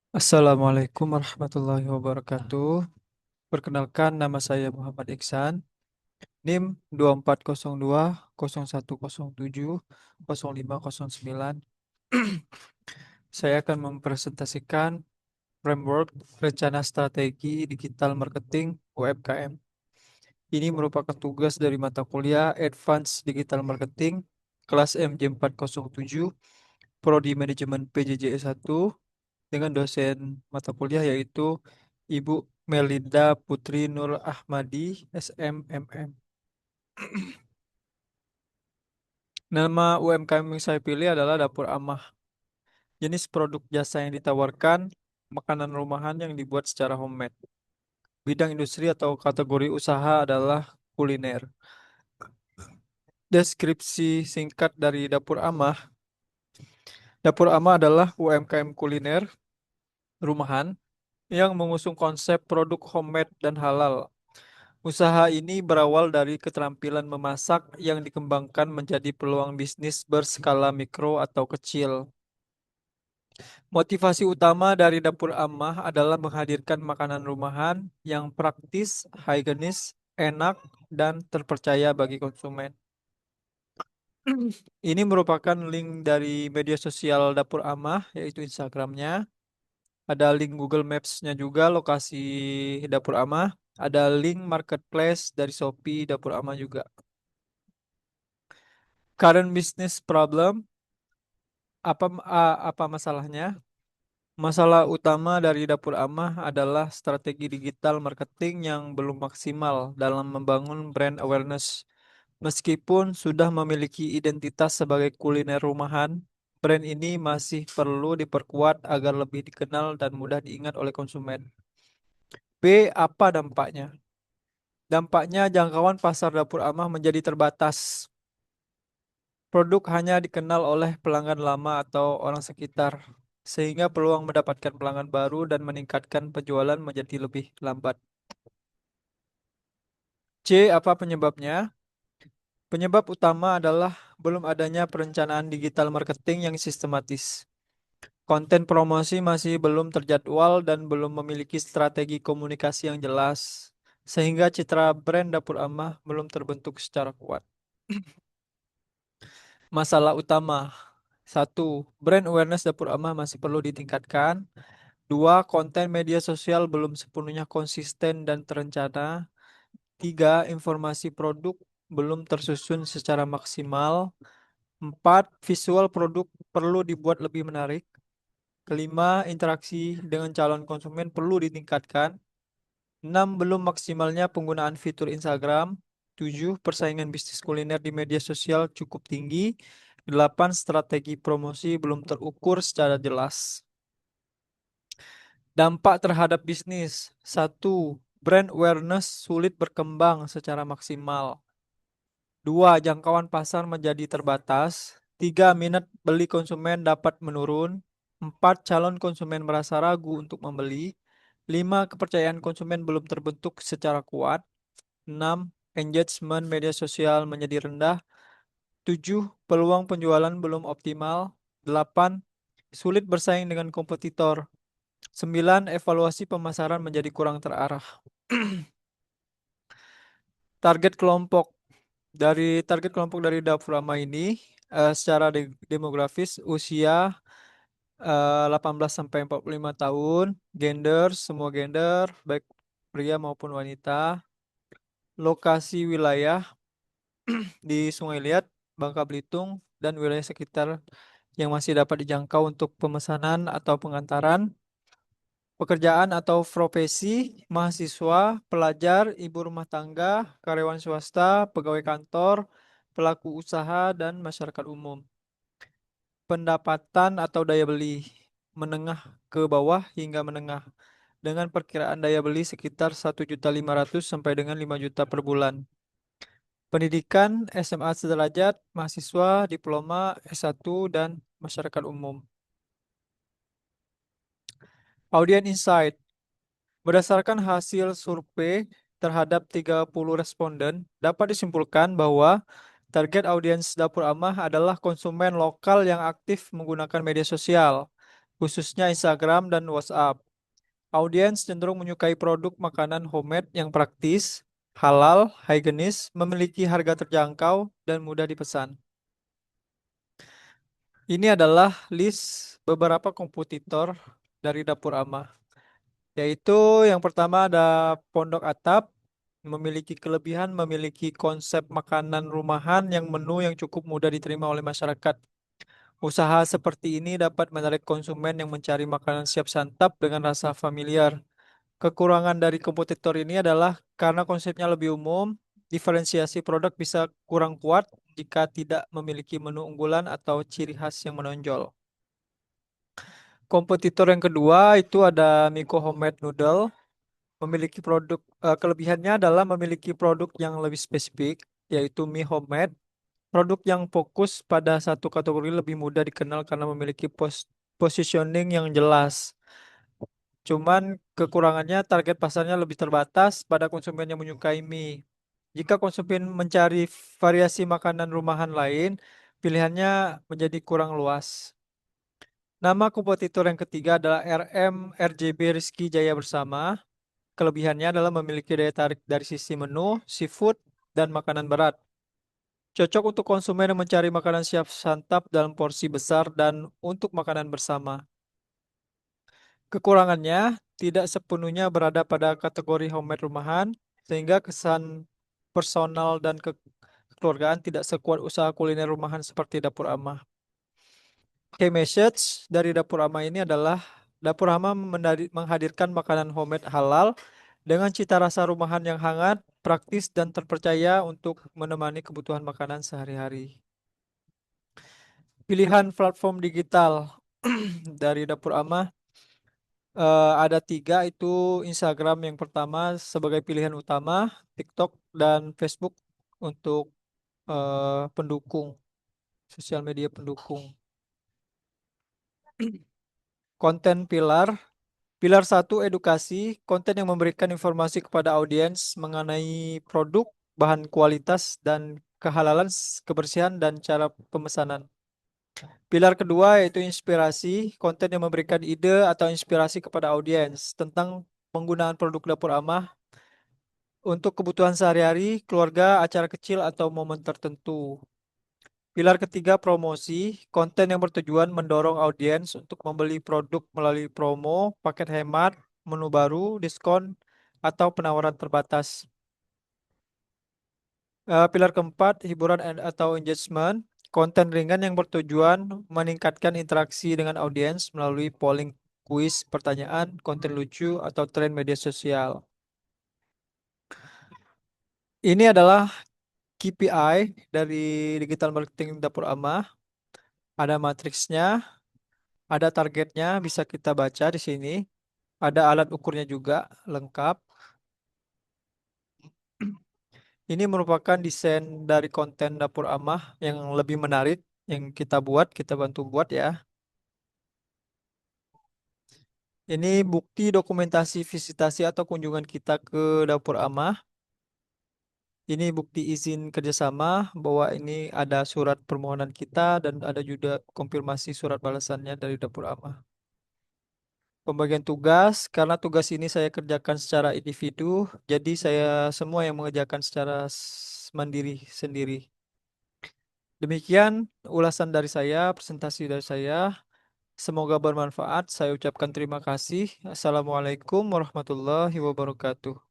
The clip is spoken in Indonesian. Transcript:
Assalamualaikum warahmatullahi wabarakatuh. Perkenalkan, nama saya Muhammad Iksan, NIM 240201070509. Saya akan mempresentasikan framework rencana strategi digital marketing UMKM. Ini merupakan tugas dari mata kuliah Advanced Digital Marketing kelas MJ407 Prodi Manajemen PJJ1 dengan dosen mata kuliah yaitu Ibu Melinda Putri Nur Ahmadi, SMMM. Nama UMKM yang saya pilih adalah Dapur Amah. Jenis produk jasa yang ditawarkan, makanan rumahan yang dibuat secara homemade. Bidang industri atau kategori usaha adalah kuliner. Deskripsi singkat dari Dapur Amah. Dapur Amah adalah UMKM kuliner rumahan yang mengusung konsep produk homemade dan halal. Usaha ini berawal dari keterampilan memasak yang dikembangkan menjadi peluang bisnis berskala mikro atau kecil. Motivasi utama dari Dapur Amah adalah menghadirkan makanan rumahan yang praktis, higienis, enak, dan terpercaya bagi konsumen. Ini merupakan link dari media sosial Dapur Amah, yaitu Instagramnya. Ada link Google Maps-nya juga, lokasi Dapur Amah. Ada link marketplace dari Shopee Dapur Amah juga. Current business problem, apa masalahnya? Masalah utama dari Dapur Amah adalah strategi digital marketing yang belum maksimal dalam membangun brand awareness. Meskipun sudah memiliki identitas sebagai kuliner rumahan, brand ini masih perlu diperkuat agar lebih dikenal dan mudah diingat oleh konsumen. B. Apa dampaknya? Dampaknya jangkauan pasar Dapur Amah menjadi terbatas. Produk hanya dikenal oleh pelanggan lama atau orang sekitar, sehingga peluang mendapatkan pelanggan baru dan meningkatkan penjualan menjadi lebih lambat. C. Apa penyebabnya? Penyebab utama adalah belum adanya perencanaan digital marketing yang sistematis. Konten promosi masih belum terjadwal dan belum memiliki strategi komunikasi yang jelas, sehingga citra brand Dapur Amah belum terbentuk secara kuat. Masalah utama. Satu, brand awareness Dapur Amah masih perlu ditingkatkan. Dua, konten media sosial belum sepenuhnya konsisten dan terencana. Tiga, informasi produk belum tersusun secara maksimal. Empat, visual produk perlu dibuat lebih menarik. Kelima, interaksi dengan calon konsumen perlu ditingkatkan. Enam, belum maksimalnya penggunaan fitur Instagram. Tujuh, persaingan bisnis kuliner di media sosial cukup tinggi. Delapan, strategi promosi belum terukur secara jelas. Dampak terhadap bisnis. Satu, brand awareness sulit berkembang secara maksimal. Dua, jangkauan pasar menjadi terbatas. Tiga, minat beli konsumen dapat menurun. Empat, calon konsumen merasa ragu untuk membeli. Lima, kepercayaan konsumen belum terbentuk secara kuat. Enam, engagement media sosial menjadi rendah. Tujuh, peluang penjualan belum optimal. Delapan, sulit bersaing dengan kompetitor. Sembilan, evaluasi pemasaran menjadi kurang terarah. Target kelompok. Target kelompok dari Dapurama ini secara demografis usia 18 sampai 45 tahun, gender semua gender baik pria maupun wanita, lokasi wilayah di Sungai Liat, Bangka Belitung dan wilayah sekitar yang masih dapat dijangkau untuk pemesanan atau pengantaran. Pekerjaan atau profesi, mahasiswa, pelajar, ibu rumah tangga, karyawan swasta, pegawai kantor, pelaku usaha, dan masyarakat umum. Pendapatan atau daya beli, menengah ke bawah hingga menengah, dengan perkiraan daya beli sekitar 1.500.000 sampai dengan 5 juta per bulan. Pendidikan SMA sederajat, mahasiswa, diploma, S1, dan masyarakat umum. Audience Insight. Berdasarkan hasil survei terhadap 30 responden, dapat disimpulkan bahwa target audiens Dapur Amah adalah konsumen lokal yang aktif menggunakan media sosial. khususnya Instagram dan WhatsApp. Audiens cenderung menyukai produk makanan homemade yang praktis, halal, higienis, memiliki harga terjangkau, dan mudah dipesan. Ini adalah list beberapa kompetitor dari Dapur Amah, yaitu yang pertama ada Pondok Atap, memiliki kelebihan memiliki konsep makanan rumahan yang menu yang cukup mudah diterima oleh masyarakat. Usaha seperti ini dapat menarik konsumen yang mencari makanan siap santap dengan rasa familiar. Kekurangan dari kompetitor ini adalah karena konsepnya lebih umum, diferensiasi produk bisa kurang kuat jika tidak memiliki menu unggulan atau ciri khas yang menonjol. Kompetitor yang kedua itu ada Miko Homemade Noodle. Memiliki kelebihannya adalah memiliki produk yang lebih spesifik, yaitu mie homemade. Produk yang fokus pada satu kategori lebih mudah dikenal karena memiliki positioning yang jelas. Cuman kekurangannya target pasarnya lebih terbatas pada konsumen yang menyukai mie. Jika konsumen mencari variasi makanan rumahan lain, pilihannya menjadi kurang luas. Nama kompetitor yang ketiga adalah RM RJB Rizky Jaya Bersama. Kelebihannya adalah memiliki daya tarik dari sisi menu, seafood, dan makanan berat. Cocok untuk konsumen yang mencari makanan siap santap dalam porsi besar dan untuk makanan bersama. Kekurangannya tidak sepenuhnya berada pada kategori homemade rumahan, sehingga kesan personal dan kekeluargaan tidak sekuat usaha kuliner rumahan seperti Dapur Amah. Key message dari Dapur Amah ini adalah Dapur Amah menghadirkan makanan homemade halal dengan cita rasa rumahan yang hangat, praktis, dan terpercaya untuk menemani kebutuhan makanan sehari-hari. Pilihan platform digital dari Dapur Amah ada tiga, itu Instagram yang pertama sebagai pilihan utama, TikTok dan Facebook untuk pendukung, sosial media pendukung. Konten pilar. Pilar satu, edukasi, konten yang memberikan informasi kepada audiens mengenai produk, bahan kualitas, dan kehalalan, kebersihan, dan cara pemesanan. Pilar kedua yaitu inspirasi, konten yang memberikan ide atau inspirasi kepada audiens tentang penggunaan produk dapur amah untuk kebutuhan sehari-hari, keluarga, acara kecil, atau momen tertentu. Pilar ketiga, promosi, konten yang bertujuan mendorong audiens untuk membeli produk melalui promo, paket hemat, menu baru, diskon, atau penawaran terbatas. Pilar keempat, hiburan atau engagement, konten ringan yang bertujuan meningkatkan interaksi dengan audiens melalui polling, kuis, pertanyaan, konten lucu, atau tren media sosial. Ini adalah KPI dari digital marketing dapur amah. Ada matriksnya, ada targetnya, bisa kita baca di sini. Ada alat ukurnya juga lengkap. Ini merupakan desain dari konten dapur amah yang lebih menarik yang kita buat, kita bantu buat ya. Ini bukti dokumentasi visitasi atau kunjungan kita ke dapur amah. Ini bukti izin kerjasama bahwa ini ada surat permohonan kita dan ada juga konfirmasi surat balasannya dari dapur amah. Pembagian tugas, karena tugas ini saya kerjakan secara individu, jadi saya semua yang mengerjakan secara mandiri sendiri. Demikian ulasan dari saya, presentasi dari saya. Semoga bermanfaat. Saya ucapkan terima kasih. Assalamualaikum warahmatullahi wabarakatuh.